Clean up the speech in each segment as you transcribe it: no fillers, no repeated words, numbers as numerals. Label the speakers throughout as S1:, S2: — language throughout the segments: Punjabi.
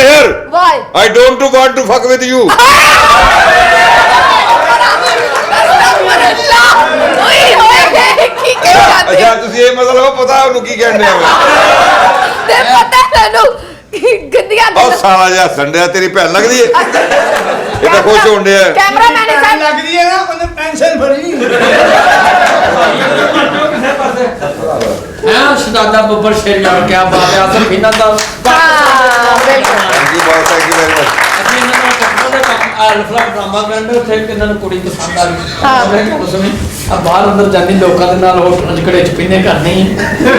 S1: here.
S2: Why?
S1: I don't want to fuck with you. ਅੱਛਾ ਤੁਸੀਂ ਇਹ ਮਤਲਬ ਪਤਾ ਉਹਨੂੰ ਕੀ ਕਹਿੰਦੇ ਆ
S2: ਤੇ ਪਤਾ ਤੈਨੂੰ ਗੰਦੀਆਂ
S1: ਉਹ ਸਾਲਾ ਜਿਹਾ ਸੰਡਿਆ ਤੇਰੀ ਭੈਣ ਲੱਗਦੀ ਏ ਇਹ ਤਾਂ ਖੁਸ਼ ਹੋਣ ਡਿਆ
S2: ਕੈਮਰਾਮੈਨ ਸਾਹਿਬ
S3: ਲੱਗਦੀ ਹੈ ਨਾ ਉਹਨੇ ਪੈਨਸ਼ਨ ਭਰੀ
S4: ਹਾਂ ਸ਼ਦਾਦਾ ਬੱਬਰ ਸ਼ੇਰ ਯਾਰ ਕੀ ਬਾਤ ਹੈ ਅਸਲ ਇਹਨਾਂ ਦਾ
S1: ਥੈਂਕ ਯੂ ਵੈਰੀ ਮਚ
S4: ਅਸੀਂ ਇਹਨਾਂ ਦਾ ਪੱਕਾ ਦਾ ਕੰਮ ਅਲਫਲਾ ਡਰਾਮਾ ਕਰਨ ਉੱਥੇ ਕਿੰਨਾਂ ਨੂੰ ਕੁੜੀ ਪਸੰਦ ਆ ਗਈ ਮੈਂ ਉਸਨੇ ਆ ਬਾਹਰ ਅੰਦਰ ਜਾਂਦੀ ਲੋਕਾਂ ਦੇ ਨਾਲ ਹੋਟਲਾਂ 'ਚ ਘੜੇ 'ਚ ਪੀਨੇ ਕਰਨੀ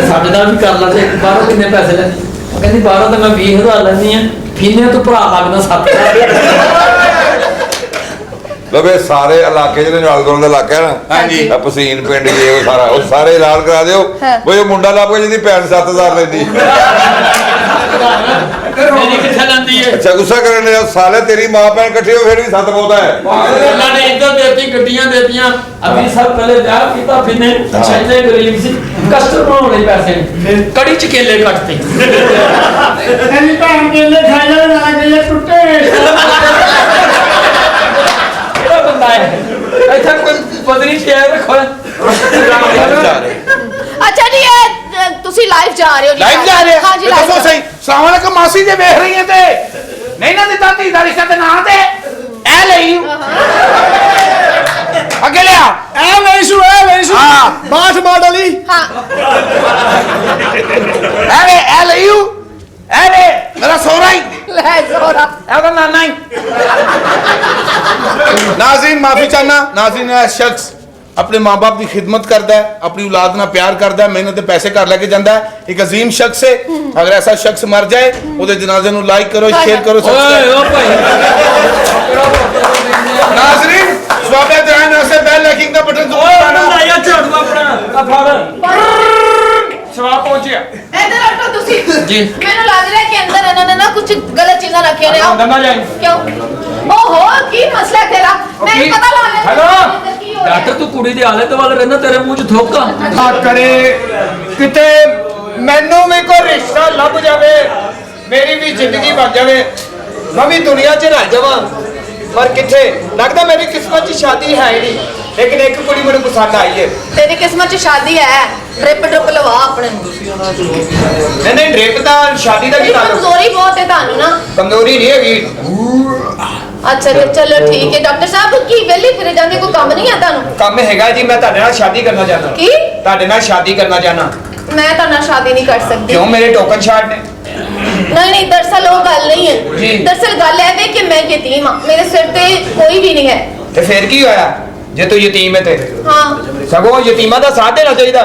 S4: ਸਾਡੇ ਨਾਲ ਵੀ ਕਰ ਲਾਂਗੇ ਬਾਹਰੋਂ ਕਿੰਨੇ ਪੈਸੇ ਲੈਂਦੀ ਉਹ ਕਹਿੰਦੀ ਬਾਹਰੋਂ ਤਾਂ ਮੈਂ 20,000 ਲੈਂਦੀ ਆ ਫੀਨੇ ਤੋਂ ਭਰਾ ਲੱਗਦਾ 7,000
S1: ਲਵੇ ਸਾਰੇ ਇਲਾਕੇ ਜਿਹੜੇ ਨਾਲ ਦਾ ਇਲਾਕਾ ਹੈ ਨਾ
S2: ਹਾਂਜੀ
S1: ਪਸੀਨ ਪਿੰਡ ਜੇ ਉਹ ਸਾਰਾ ਉਹ ਸਾਰੇ ਐਲਾਨ ਕਰਾ ਦਿਓ ਬਈ ਉਹ ਮੁੰਡਾ ਲੱਭ ਕੇ ਜਿਹਦੀ ਭੈਣ 7,000 ਲੈਂਦੀ
S4: ਮੇਰੀ ਕਿੱਥੇ ਲੈਂਦੀ ਹੈ
S1: ਅੱਛਾ ਗੁੱਸਾ ਕਰਨ ਦੇ ਸਾਲੇ ਤੇਰੀ ਮਾਂ ਭੈਣ ਇਕੱਠੇ ਹੋ ਫਿਰ ਵੀ 7 ਬਹੁਤਾ ਹੈ
S4: ਉਹਨਾਂ ਨੇ ਇੱਧਰ ਦੇਤੀ ਗੱਡੀਆਂ ਦੇਤੀਆਂ ਅਭੀ ਸਭ ਪਹਿਲੇ ਵਿਆਹ ਕੀਤਾ ਫਿਰਨੇ ਚਾਹੀਦੇ ਗਰੀਬ ਸੀ ਕਸਟਮਰ ਬਣਾਉਣੇ ਪੈਸੇ ਕੜੀ ਚ ਕੇਲੇ ਕੱਟਦੇ
S3: ਐਨੀ ਭੈਣ ਕੇਲੇ ਖਾਈ ਜਾਵੇ ਨਾ ਕੇਲੇ ਟੁੱਟੇ
S4: ਕਿਹੜਾ ਬੰਦਾ ਹੈ ਇੱਥੇ ਕੋਈ ਬਦਰੀ ਸ਼ੇਰ ਰੱਖੋ
S2: ਅੱਛਾ ਜੀ ਇਹ ਤੁਸੀਂ ਲਾਈਵ ਜਾ ਰਹੇ ਹੋ
S3: ਲਾਈਵ ਜਾ ਰਹੇ
S2: ਹਾਂ ਜੀ
S3: ਦੱਸੋ ਸਹੀ ਸਲਾਮ ਅਲੈਕੁਮ ਮਾਸੀ ਜੇ ਵੇਖ ਰਹੀ ਹੈ ਤੇ ਨਹੀਂ ਨਾ ਦਿੱਤਾ ਧੀ ਦਾ ਰਿਸ਼ਤਾ ਤੇ ਨਾਂ ਤੇ ਐ ਲਈ ਅੱਗੇ ਲਿਆ ਐ ਵੈਸੂ ਹਾਂ ਬਾਠ ਮਾਡਲ ਹੀ
S2: ਹਾਂ
S3: ਐ ਲਈ ਐ ਵੇ ਮੇਰਾ ਸੋਹਰਾ ਹੀ
S2: ਲੈ ਜ਼ੋਰਾ
S3: ਇਹਦਾ ਨਾਨਾ ਹੀ नाज़रीन माफी चाहना नाज़रीन शख्स अपने माँ बाप की खिदमत करता है अपनी औलाद ना प्यार करता है मेहनत पैसे घर लेके जाता है एक अजीम शख्स है अगर ऐसा शख्स मर जाए उहदे जनाजे नूं लाइक करो शेयर करो नाज़रीन स्वागत है ना से बेल लाइकिंग का बटन
S4: ਝਾੜੂ ਆਪਣਾ ਆ ਫੜ ਸਵਾਬ ਪਹੁੰਚਿਆ
S2: ਇਧਰ ਹਟੋ ਤੁਸੀਂ
S4: ਜੀ
S2: ਮੈਨੂੰ ਲੱਗ ਰਿਹਾ ਕਿ ਅੰਦਰ ਇਹਨਾਂ ਨੇ ਨਾ ਕੁਝ ਗਲਤ ਚੀਜ਼ਾਂ ਰੱਖੀਆਂ ਨੇ
S4: ਅੰਦਰ ਨਾ ਜਾਈਂ
S2: ਕਿਉਂ ਓਹੋ ਕੀ ਮਸਲਾ ਤੇਰਾ ਮੈਨੂੰ ਪਤਾ ਲੱਗ ਗਿਆ
S4: ਹੈਲੋ ਡਾਕਟਰ ਤੂੰ ਕੁੜੀ ਦੇ ਹਾਲੇ ਤੋਂ ਵੱਲ ਰਹਿੰਦਾ ਤੇਰੇ ਮੂੰਹ 'ਚ ਥੋਕਾ
S3: ਆ ਕਰੇ ਕਿਤੇ ਮੈਨੂੰ ਵੀ ਕੋਈ ਰਿਸ਼ਤਾ ਲੱਭ ਜਾਵੇ ਮੇਰੀ ਵੀ ਜ਼ਿੰਦਗੀ ਬਣ ਜਾਵੇ ਮੈਂ ਵੀ ਦੁਨੀਆ 'ਚ ਰਹਿ ਜਾਵਾਂ ਪਰ ਕਿੱਥੇ ਲੱਗਦਾ ਮੇਰੀ ਕਿਸਮਤ 'ਚ ਸ਼ਾਦੀ ਹੈ ਨਹੀਂ ਲੇਕਿਨ ਇੱਕ ਕੁੜੀ ਮੈਨੂੰ ਪਸੰਦ ਆਈ ਹੈ
S2: ਤੇਰੀ ਕਿਸਮਤ 'ਚ ਸ਼ਾਦੀ ਹੈ ਡ੍ਰਿਪ ਡ੍ਰਿਪ ਲਵਾ ਆਪਣੇ
S3: ਨਹੀਂ ਡ੍ਰਿਪ ਤਾਂ ਸ਼ਾਦੀ ਦਾ ਕੀ ਤਾਲੁਕ
S2: ਕਮਜ਼ੋਰੀ ਬਹੁਤ ਹੈ ਤੁਹਾਨੂੰ ਨਾ
S3: ਕਮਜ਼ੋਰੀ ਨਹੀਂ ਹੈਗੀ
S2: ਅੱਛਾ ਜੀ ਚਲੋ ਠੀਕ ਹੈ ਡਾਕਟਰ ਸਾਹਿਬ ਕੀ ਵੇਲੇ ਫਿਰੇ ਜਾਂਦੇ ਕੋਈ ਕੰਮ ਨਹੀਂ ਆ ਤੁਹਾਨੂੰ
S3: ਕੰਮ ਹੈਗਾ ਜੀ ਮੈਂ ਤੁਹਾਡੇ ਨਾਲ ਸ਼ਾਦੀ ਕਰਨਾ ਚਾਹੁੰਦਾ
S2: ਕੀ
S3: ਤੁਹਾਡੇ ਨਾਲ ਸ਼ਾਦੀ ਕਰਨਾ ਚਾਹਨਾ
S2: ਮੈਂ ਤੁਹਾਡੇ ਨਾਲ ਸ਼ਾਦੀ ਨਹੀਂ ਕਰ ਸਕਦੀ
S3: ਕਿਉਂ ਮੇਰੇ ਟੋਕਨ ਸ਼ਾਟ ਨੇ
S2: ਨਹੀਂ ਦਰਅਸਲ ਉਹ ਗੱਲ ਨਹੀਂ ਹੈ
S3: ਜੀ।
S2: ਦਰਅਸਲ ਗੱਲ ਇਹ ਹੈ ਕਿ ਮੈਂ ਯਤੀਮ ਹਾਂ ਮੇਰੇ ਸਿਰ ਤੇ ਕੋਈ ਵੀ ਨਹੀਂ ਹੈ
S3: ਤੇ ਫਿਰ ਕੀ ਹੋਇਆ ਜੇ ਤੂੰ ਯਤੀਮ ਹੈ ਤੇ
S2: ਹਾਂ
S3: ਸਗੋਂ ਯਤੀਮਾਂ ਦਾ ਸਾਥ ਦੇਣਾ ਚਾਹੀਦਾ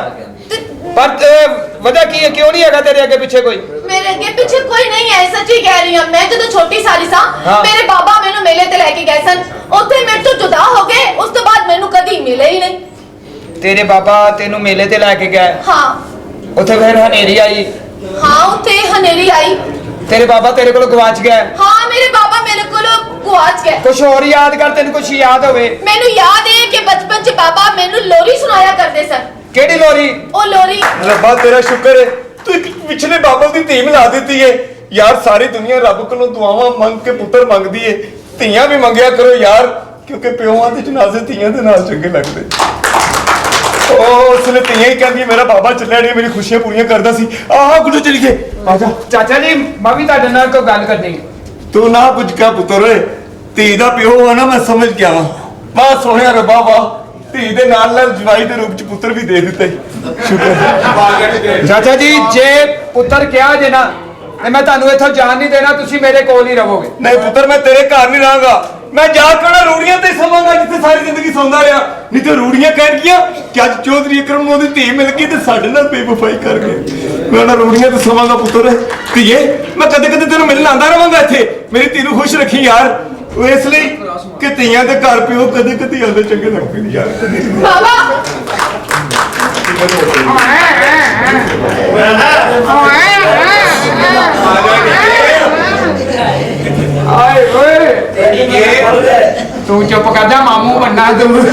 S2: ਤੇ
S3: ਪਰ ਵਜ੍ਹਾ ਕੀ ਹੈ ਕਿਉਂ ਨਹੀਂ ਹੈਗਾ ਤੇਰੇ ਅੱਗੇ ਪਿੱਛੇ ਕੋਈ
S2: ਮੇਰੇ ਅੱਗੇ ਪਿੱਛੇ ਕੋਈ ਨਹੀਂ ਹੈ ਸੱਚੀ ਕਹਿ ਰਹੀ ਹਾਂ ਮੈਂ ਜਦੋਂ ਛੋਟੀ ਸਾਰੀ ਸਾਂ ਮੇਰੇ ਬਾਬਾ ਮੈਨੂੰ ਮੇਲੇ ਤੇ ਲੈ ਕੇ ਗਏ ਸਨ ਉੱਥੇ ਮੇਰੇ ਤੋਂ ਜੁਦਾ ਹੋ ਗਏ ਉਸ ਤੋਂ ਬਾਅਦ ਮੈਨੂੰ ਕਦੀ ਮਿਲੇ ਹੀ ਨਹੀਂ
S3: ਤੇਰੇ ਬਾਬਾ ਤੈਨੂੰ ਮੇਲੇ ਤੇ ਲੈ ਕੇ ਗਏ
S2: ਹਾਂ
S3: ਉੱਥੇ ਫਿਰ ਹਨੇਰੀ ਆਈ
S2: ਹਾਂ ਉੱਥੇ ਹਨੇਰੀ ਆਈ
S3: ਤੇਰੇ ਬਾਬਾ ਤੇਰੇ ਕੋਲ ਗਵਾਚ ਗਿਆ
S2: ਹਾਂ ਮੇਰੇ ਬਾਬਾ ਮੇਰੇ ਕੋਲ ਗੁਆਚ ਗਏ
S3: ਕੁਛ ਹੋਰ ਯਾਦ ਕਰ ਤੈਨੂੰ ਕੁਛ ਯਾਦ ਹੋਵੇ
S2: ਮੈਨੂੰ ਯਾਦ ਹੈ ਕਿ ਬਚਪਨ 'ਚ ਬਾਬਾ ਮੈਨੂੰ ਲੋਰੀ ਸੁਣਾਇਆ ਕਰਦੇ ਸਨ
S3: ਕਿਹੜੀ ਲੋਰੀ
S2: ਉਹ ਲੋਰੀ
S5: ਰੱਬਾ ਤੇਰਾ ਸ਼ੁਕਰ ਹੈ ਤੂੰ ਇੱਕ ਪਿਛਲੇ ਬਾਬਲ ਦੀ ਧੀ ਮਿਲਾ ਦਿੱਤੀ ਏ ਯਾਰ ਸਾਰੀ ਦੁਨੀਆ ਰੱਬ ਕੋਲੋਂ ਦੁਆਵਾਂ ਮੰਗ ਕੇ ਪੁੱਤਰ ਮੰਗਦੀ ਏ ਧੀਆਂ ਵੀ ਮੰਗਿਆ ਕਰੋ ਯਾਰ ਕਿਉਂਕਿ ਪਿਓਾਂ ਦੇ ਜਨਾਜ਼ੇ ਧੀਆਂ ਦੇ ਨਾਲ ਚੰਗੇ ਲੱਗਦੇ ਉਹ ਉਸਨੇ ਧੀਆਂ ਹੀ ਕਹਿੰਦੀ ਮੇਰਾ ਬਾਬਾ ਚੱਲਿਆ ਨਹੀਂ ਮੇਰੀ ਖੁਸ਼ੀਆਂ ਪੂਰੀਆਂ ਕਰਦਾ ਸੀ ਆਹ ਗੁੱਡੂ ਚਲੀਏ ਆ ਜਾ
S3: ਚਾਚਾ ਜੀ ਮੈਂ ਵੀ ਤੁਹਾਡੇ ਨਾਲ ਕੋਈ ਗੱਲ ਕਰਨੀ
S5: ਤੂੰ ਨਾ ਕੁਝ ਕਹਿ ਪੁੱਤਰ ਓਏ ਧੀ ਦਾ ਪਿਓ ਆ ਨਾ ਮੈਂ ਸਮਝ ਗਿਆ ਵਾਹ ਸੋਹਣਿਆ ਰੱਬਾ ਵਾਹ ਧੀ ਦੇ ਨਾਲ ਨਾਲ ਜਵਾਈ ਦੇ ਰੂਪ ਚ ਪੁੱਤਰ ਵੀ ਦੇ ਦਿੱਤਾ ਸ਼ੁਕਰ
S3: ਚਾਚਾ ਜੀ ਜੇ ਪੁੱਤਰ ਕਿਹਾ ਜੇ ਨਾ ਤੇ ਮੈਂ ਤੁਹਾਨੂੰ ਇੱਥੋਂ ਜਾਣ ਨਹੀਂ ਦੇਣਾ ਤੁਸੀਂ ਮੇਰੇ ਕੋਲ ਹੀ ਰਹੋਗੇ
S5: ਨਹੀਂ ਪੁੱਤਰ ਮੈਂ ਤੇਰੇ ਘਰ ਨਹੀਂ ਰਹਾਂਗਾ ਮੈਂ ਜਾ ਕੇ ਰੂੜੀਆਂ ਤੇ ਸੌਵਾਂਗਾ ਜਿੱਥੇ ਸਾਰੀ ਜ਼ਿੰਦਗੀ ਸੌਂਦਾ ਰਿਹਾ ਨਹੀਂ ਤੇ ਰੂੜੀਆਂ ਕਹਿਣਗੀਆਂ ਕਿ ਅੱਜ ਚੌਧਰੀ ਅਕਰਮ ਨੂੰ ਉਹਦੀ ਧੀ ਮਿਲ ਗਈ ਤੇ ਸਾਡੇ ਨਾਲ ਬੇਵਫਾਈ ਕਰ ਗਏ ਮੈਂ ਉਹਨਾਂ ਰੂੜੀਆਂ ਤੇ ਸੌਵਾਂਗਾ ਪੁੱਤਰ ਧੀਏ ਮੈਂ ਕਦੇ ਕਦੇ ਤੈਨੂੰ ਮਿਲਣ ਆਉਂਦਾ ਰਹਾਂਗਾ ਇੱਥੇ ਮੇਰੀ ਧੀ ਨੂੰ ਖੁਸ਼ ਰੱਖੀ ਯਾਰ ਉਹ ਇਸ ਲਈ ਕਿ ਧੀਆਂ ਦੇ ਘਰ ਪਿਓ ਕਦੇ ਕਦੇ ਆਉਂਦੇ ਚੰਗੇ ਲੱਗਦੇ ਨੇ ਯਾਰ ਕਦੇ
S2: ਬਾਬਾ
S3: ਆਏ ਓਏ ਤੂੰ ਚੁੱਪ ਕਰ ਜਾ ਮਾਮੂ ਬੰਨਾ ਤੂੰ